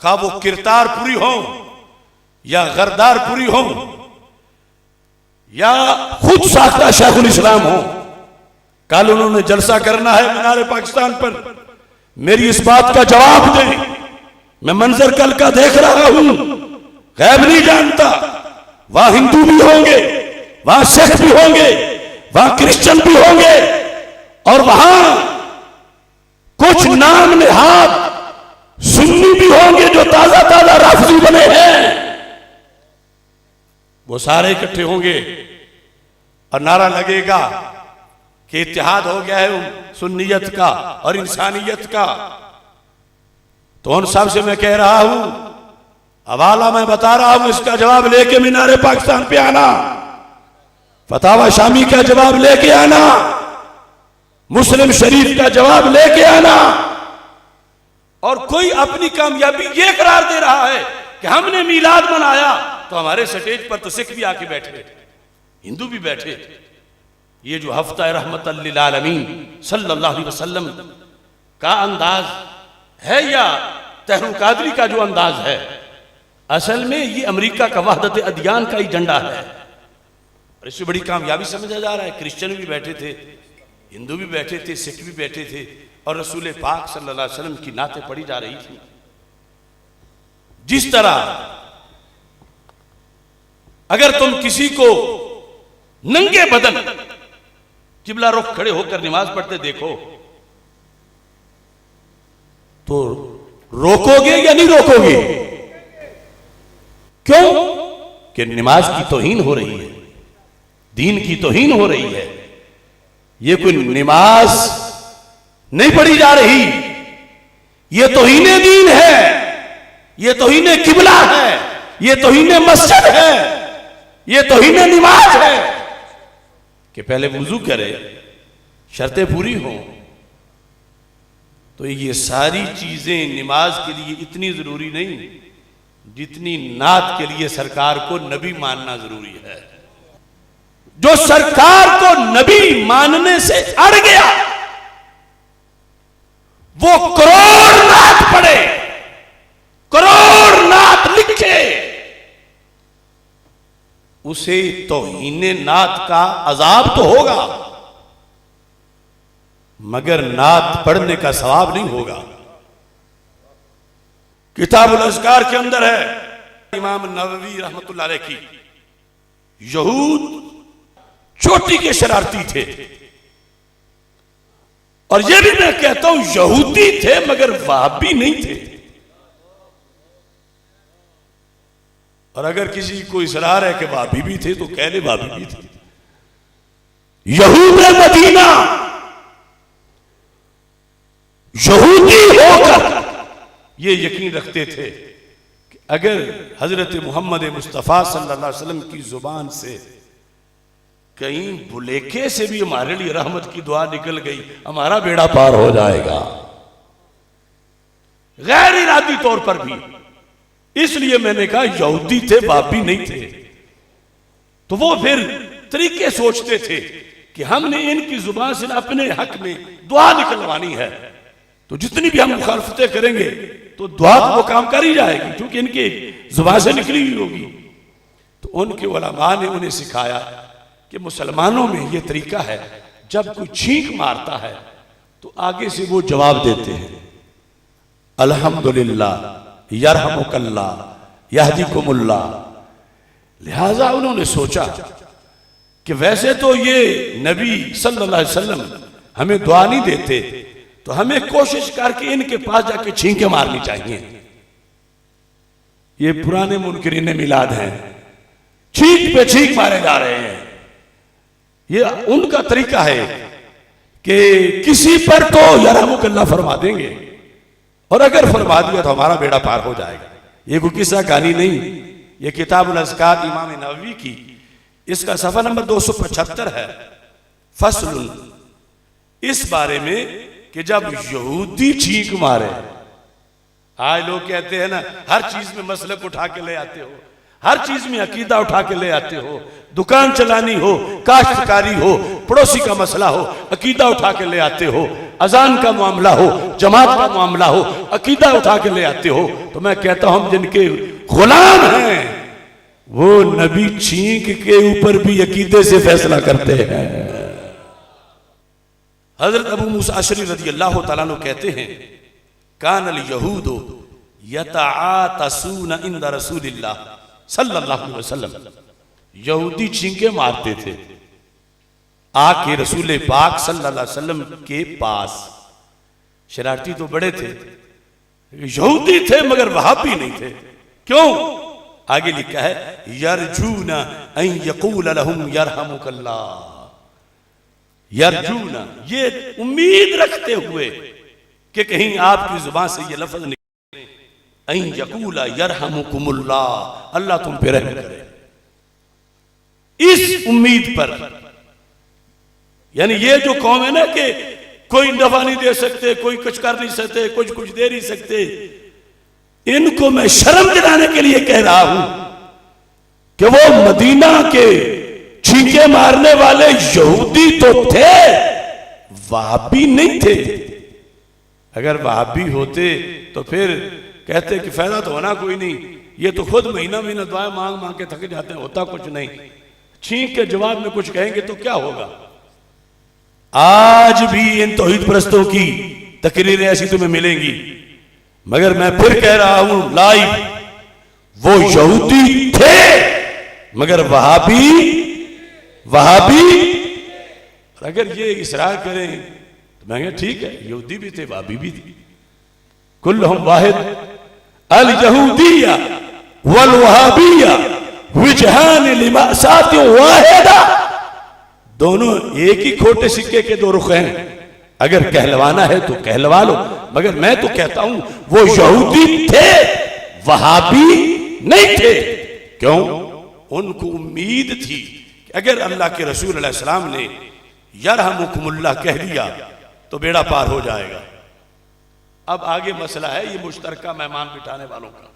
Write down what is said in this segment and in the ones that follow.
खा वो किरतारपुरी हो या गरदारपुरी हो या खुद साख्ता शेखुल इस्लाम हो। कल उन्होंने जलसा करना है मीनार पाकिस्तान पर, मेरी इस बात का जवाब दें। मैं मंजर कल का देख रहा हूं, गैब नहीं जानता। वहां हिंदू भी होंगे, वहां सिख भी होंगे, वहां क्रिश्चियन भी होंगे, और वहां कुछ नाम नेहाद सुन्नी भी होंगे जो ताजा ताजा राफजी बने हैं। वो सारे इकट्ठे होंगे और नारा लगेगा कि इत्तेहाद हो गया है सुन्नियत का और इंसानियत का। तो उन सब से मैं कह रहा हूं, हवाला मैं बता रहा हूं, इसका जवाब लेके मीनारे पाकिस्तान पे आना, फतावा शामी का जवाब लेके आना, मुस्लिम शरीफ का जवाब लेके आना। और कोई अपनी कामयाबी ये करार दे रहा है कि हमने मीलाद मनाया, तो हमारे स्टेज पर तो सिख भी आके बैठे, हिंदू भी बैठे। ये जो हफ्ता रहमत लिल आलमीन सल्लल्लाहु अलैहि वसल्लम का अंदाज है या तहरुल कादरी का जो अंदाज है, असल में ये अमेरिका का वहदत अदियान का एजेंडा है। और इससे बड़ी कामयाबी समझा जा रहा है। क्रिश्चियन भी बैठे थे, हिंदू भी बैठे थे, सिख भी बैठे थे, और रसूल पाक सल्लल्लाहु अलैहि वसल्लम की नातें पढ़ी जा रही थी। जिस तरह अगर तुम किसी को नंगे बदन किबला रुख खड़े होकर नमाज पढ़ते देखो तो रोकोगे या नहीं रोकोगे? क्यों? कि नमाज की तौहीन हो रही है, दीन की तौहीन हो रही है। ये कोई नमाज नहीं पढ़ी जा रही, ये तौहीने दीन है, ये तौहीने किबला है, ये तौहीने मस्जिद है, ये तौहीने नमाज है। कि पहले वुजू करे, शर्तें पूरी हों, तो ये सारी चीजें नमाज के लिए इतनी जरूरी नहीं जितनी नात के लिए सरकार को नबी मानना जरूरी है। जो सरकार को नबी मानने से अड़ गया वो करोड़ नात पढ़े, करोड़ नात लिखे, उसे तौहीने नात का अजाब तो होगा मगर नात पढ़ने का सवाब नहीं होगा। किताबुल अज़कार के अंदर है इमाम नववी रहमतुल्लाह अलैह की, यहूद चोटी के शरारती थे, और यह भी मैं कहता हूं यहूदी थे मगर वहाबी नहीं थे। और अगर किसी को इसरार है कि वहाबी भी थे तो कह ले वहाबी भी थे। यहूद मदीना यहूदी होकर ये यकीन रखते थे कि अगर हजरत मोहम्मद मुस्तफ़ा सल्लल्लाहु अलैहि वसल्लम की जुबान से कहीं भुलेखे से भी हमारे लिए रहमत की दुआ निकल गई, हमारा बेड़ा पार हो जाएगा, गैर इरादी तौर पर भी। इसलिए मैंने कहा यहूदी थे, बाबी नहीं थे। तो वो फिर तरीके सोचते थे कि हमने इनकी जुबान से अपने हक में दुआ निकलवानी है, तो जितनी भी हम मुखालफतें करेंगे तो दुआ तो वो काम कर ही जाएगी क्योंकि इनकी जुबान से निकली हुई होगी। तो उनके उलमा ने उन्हें सिखाया कि मुसलमानों में ये तरीका है, जब कोई छींक मारता है तो आगे से वो जवाब देते हैं अल्हम्दुलिल्लाह यरहमुकल्लाह यहदीकुमुल्लाह। लिहाजा उन्होंने सोचा कि वैसे तो ये नबी सल्लल्लाहु अलैहि वसल्लम हमें दुआ नहीं देते, तो हमें कोशिश करके इनके पास जाके छींके मारनी चाहिए। ये पुराने मुनकिरीन मिलाद हैं, छींक पे छींक मारे जा रहे हैं। ये उनका तरीका है कि किसी पर तो यरहमुकल्लाह फरमा देंगे, और अगर फरमा दिया तो हमारा बेड़ा पार हो जाएगा। ये कोई किस्सा कहानी नहीं, ये किताबुल अज़कार इमाम नववी की, इसका सफा नंबर 275 है। फस्ल इस बारे में कि जब यहूदी छींक मारे, आज लोग कहते हैं ना हर चीज में मसलक उठा के ले आते हो, हर चीज में अकीदा उठा के ले आते हो। दुकान चलानी हो, काश्तकारी हो, पड़ोसी का मसला हो, अकीदा उठा के ले आते हो। अजान का मामला हो, जमात का मामला हो, अकीदा उठा के ले आते हो। तो मैं कहता हूं जिनके गुलाम हैं वो नबी छींक के ऊपर भी अकीदे से फैसला करते हैं। हजरत अबू मूसा अशरी रज़ी अल्लाह तआला अन्हु कहते हैं कानल यहूदो यतआतसून इंद रसूलिल्लाह सल्लल्लाहु अलैहि वसल्लम, यहूदी छींके मारते थे आके रसूल पाक सल्लल्लाहु अलैहि वसल्लम के पास। शरारती तो बड़े थे, यहूदी थे मगर वहाबी नहीं थे। क्यों? आगे लिखा है यरजूना अन यक़ूल लहुम यरहमुकल्लाह। यरजूना, ये उम्मीद रखते हुए कि कहीं आपकी जुबान से ये लफ्ज निकले, अन यक़ूल यरहमुकुमुल्लाह, अल्लाह तुम पे रहम करे। इस उम्मीद पर, यानी ये जो कौम है ना कि कोई दफा नहीं दे सकते, कोई कुछ कर नहीं सकते, कुछ दे नहीं सकते, इनको मैं शर्म दिलाने के लिए कह रहा हूं कि वो मदीना के छींके मारने वाले यहूदी तो थे, वहाबी नहीं थे। अगर वहाबी होते तो फिर कहते कि फायदा तो होना कोई नहीं, ये तो खुद महीना महीना दुआ मांग मांग के थक जाते हैं, होता कुछ नहीं। छींक के जवाब में कुछ कहेंगे तो क्या होगा। आज भी इन तौहीद परस्तों की तकरीरें ऐसी तुम्हें मिलेंगी, मगर मैं फिर कह रहा हूं लाइव, वो यहूदी थे मगर वहाबी। अगर ये इसरार करें तो मैं ठीक है, यहूदी भी थे वहाबी भी थे। कुल्लुहुम वाहिद, अल यहूदिया वल वहाबिया विजहान लिमासात वाहिदा। दोनों एक ही खोटे सिक्के के दो रुख हैं। अगर कहलवाना है तो कहलवा लो, मगर मैं तो कहता हूं वो यहूदी थे, वहाबी नहीं थे। क्यों? उनको उम्मीद थी कि अगर अल्लाह के रसूल अलैहि सलाम ने यरहमुकुमुल्लाह कह दिया तो बेड़ा पार हो जाएगा। अब आगे मसला है ये मुश्तरका मेहमान बिठाने वालों का,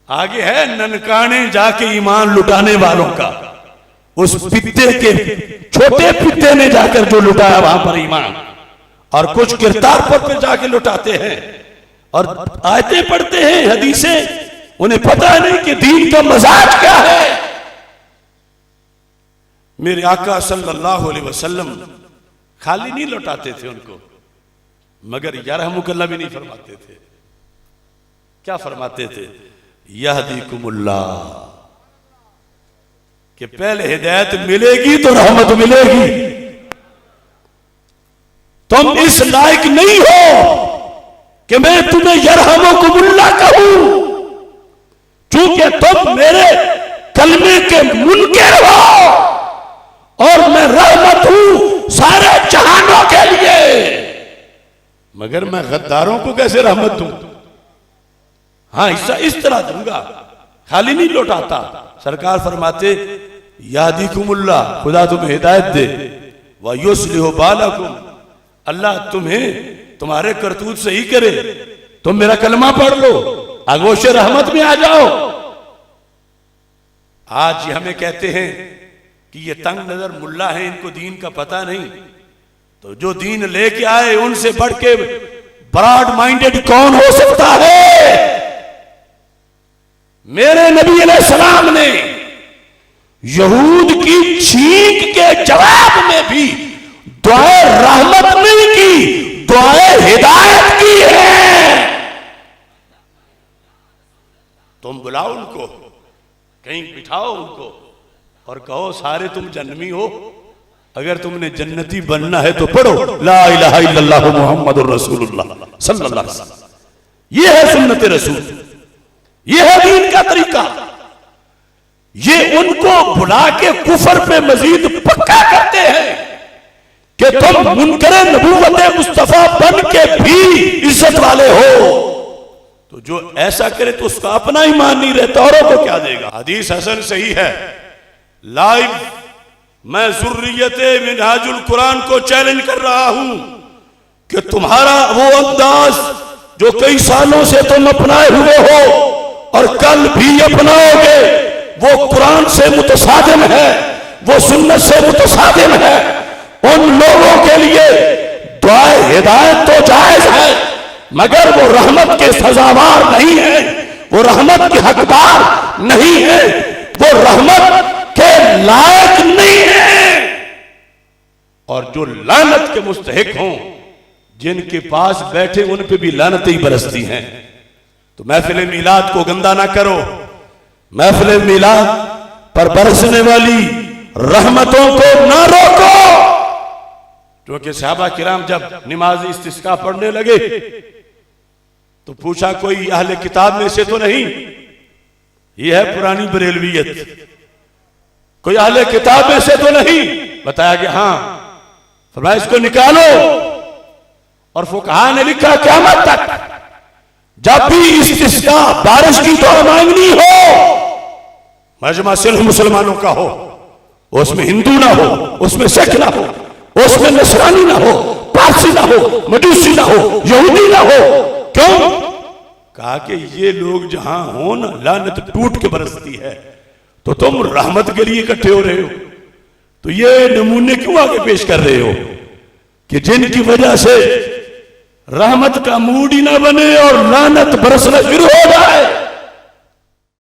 आगे है ननकाने जाके ईमान लुटाने वालों का। उस पित्ते के छोटे पित्ते ने जाकर जो लुटाया वहां पर ईमान, और कुछ किरतारपुर पर जाके लुटाते हैं और आयतें पढ़ते हैं, हदीसें, उन्हें पता नहीं कि दीन का मजाज क्या है। मेरे आका सल्लल्लाहु अलैहि वसल्लम खाली नहीं लौटाते थे उनको, मगर यरहमुकल्लाह भी नहीं फरमाते थे। क्या फरमाते थे? यहदीकुमुल्लाह, कि पहले हिदायत मिलेगी तो रहमत मिलेगी। तुम इस लायक नहीं हो कि मैं तुम्हें यरहमुकुमुल्लाह कहूं, चूंकि तुम मेरे कलमे के मुनकिर हो और मैं रहमत हूं सारे जहानों के लिए। मगर मैं गद्दारों को कैसे रहमत दूं? हाँ, हिस्सा इस तरह दूंगा, खाली नहीं लौटाता। सरकार फरमाते यादीकुमुल्लाह, खुदा तुम्हें हिदायत दे, व युस्लिहु बालकुम, अल्लाह तुम्हें तुम्हारे करतूत सही करे, तुम मेरा कलमा पढ़ लो, आगोश रहमत में आ जाओ। आज हमें कहते हैं कि ये तंग नजर मुल्ला है, इनको दीन का पता नहीं। तो जो दीन लेके आए उनसे बढ़ के ब्रॉड माइंडेड कौन हो सकता है? मेरे नबी अलैहिस्सलाम ने यहूद की छींक के जवाब में भी दुआए रहमत नहीं की, दुआए हिदायत की है। तुम बुलाओ उनको, कहीं बिठाओ उनको और कहो सारे तुम जन्नमी हो, अगर तुमने जन्नती बनना है तो पढ़ो ला इलाहा इल्लल्लाहु मुहम्मदुर रसूलुल्लाह सल्लल्लाहु अलैहि वसल्लम। ये है सुन्नत रसूल, ये है दीन का तरीका। ये उनको बुला के कुफर पे मजीद पक्का करते हैं कि तुम मुनकरे नबूवत मुस्तफा बन के भी इज्जत वाले हो। तो जो ऐसा करे तो उसका अपना ईमान नहीं रहता, औरों को क्या देगा। हदीस हसन सही है। लाइव मैं ज़ुर्रियते मिनहाजुल कुरान को चैलेंज कर रहा हूं कि तुम्हारा वो अंदाज जो कई सालों से तुम अपनाए हुए हो, और कल भी अपनाओगे वो कुरान से मुतसादिम है, वो सुन्नत से मुतसादिम है, उन लोगों के लिए दुआए हिदायत तो जायज है, मगर वो रहमत के सजावार नहीं है, वो रहमत के हकदार नहीं है, वो रहमत के लायक नहीं है। और जो लानत के मुस्तहिक हों, जिनके पास बैठे उन पे भी लानतें ही बरसती हैं। तो महफिल मिलाद को गंदा ना करो, महफिल मिलाद पर बरसने वाली रहमतों को ना रोको। क्योंकि सहाबा किराम जब नमाज इस्तिस्का पढ़ने लगे तो पूछा कोई अहले किताब में से तो नहीं, यह है पुरानी बरेलवियत, कोई अहले किताब में से तो नहीं? बताया कि हाँ। फरमाया इसको निकालो। और फुकहा ने लिखा क़यामत तक जब भी इस्तिस्का बारिश की दुआ मांगनी हो, मजमा सिर्फ मुसलमानों का हो, उसमें हिंदू ना हो, उसमें सिख ना हो, उसमें नसरानी ना हो, पारसी ना हो, मजूसी ना हो, यहूदी ना हो। क्यों? कहा कि ये लोग जहां हो ना लानत टूट के बरसती है, तो तुम रहमत के लिए इकट्ठे हो रहे हो। तो ये नमूने क्यों आगे पेश कर रहे हो कि जिनकी वजह से रहमत का मूड ही ना बने और लानत बरसना शुरू हो जाए।